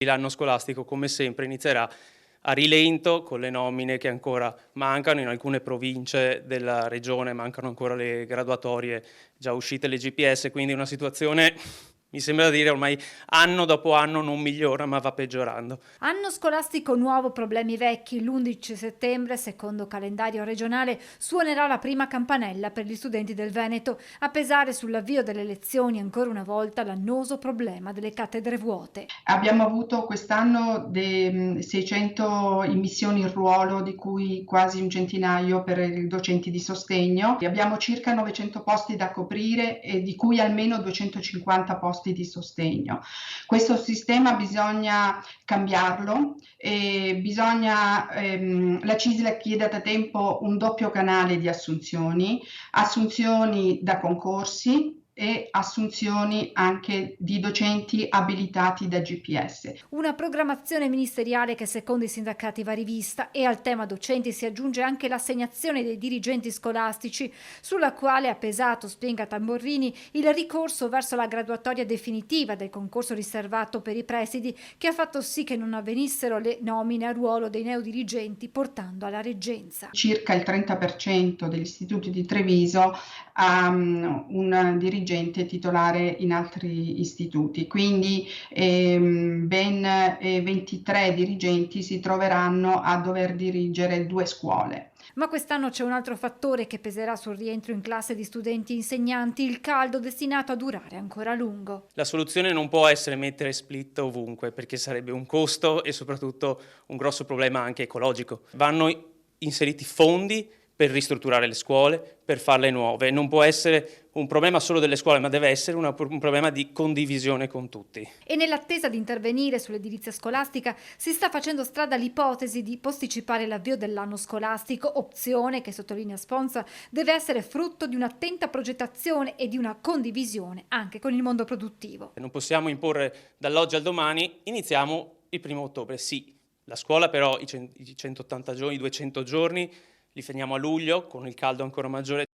L'anno scolastico, come sempre, inizierà a rilento con le nomine che ancora mancano. In alcune province della regione mancano ancora le graduatorie già uscite, le GPS, quindi una situazione, mi sembra dire, ormai anno dopo anno non migliora ma va peggiorando. Anno scolastico nuovo, problemi vecchi. L'11 settembre, secondo calendario regionale, suonerà la prima campanella per gli studenti del Veneto. A pesare sull'avvio delle lezioni ancora una volta l'annoso problema delle cattedre vuote. Abbiamo avuto quest'anno 600 immissioni in ruolo, di cui quasi un centinaio per i docenti di sostegno. Abbiamo circa 900 posti da coprire e di cui almeno 250 posti di sostegno. Questo sistema bisogna cambiarlo e la CISL chiede da tempo un doppio canale di assunzioni da concorsi e assunzioni anche di docenti abilitati da GPS. Una programmazione ministeriale che secondo i sindacati va rivista, e al tema docenti si aggiunge anche l'assegnazione dei dirigenti scolastici, sulla quale ha pesato, spiega Tamborrini, il ricorso verso la graduatoria definitiva del concorso riservato per i presidi, che ha fatto sì che non avvenissero le nomine a ruolo dei neodirigenti, portando alla reggenza. Circa il 30% degli istituti di Treviso ha un dirigente titolare in altri istituti, quindi ben 23 dirigenti si troveranno a dover dirigere 2 scuole. Ma quest'anno c'è un altro fattore che peserà sul rientro in classe di studenti e insegnanti: il caldo destinato a durare ancora a lungo. La soluzione non può essere mettere split ovunque, perché sarebbe un costo e soprattutto un grosso problema anche ecologico. Vanno inseriti fondi per ristrutturare le scuole, per farle nuove. Non può essere un problema solo delle scuole, ma deve essere un problema di condivisione con tutti. E nell'attesa di intervenire sull'edilizia scolastica si sta facendo strada l'ipotesi di posticipare l'avvio dell'anno scolastico, opzione che, sottolinea Sponza, deve essere frutto di un'attenta progettazione e di una condivisione anche con il mondo produttivo. Non possiamo imporre dall'oggi al domani, iniziamo il 1° ottobre, sì. La scuola però i 180 giorni, i 200 giorni li finiamo a luglio, con il caldo ancora maggiore.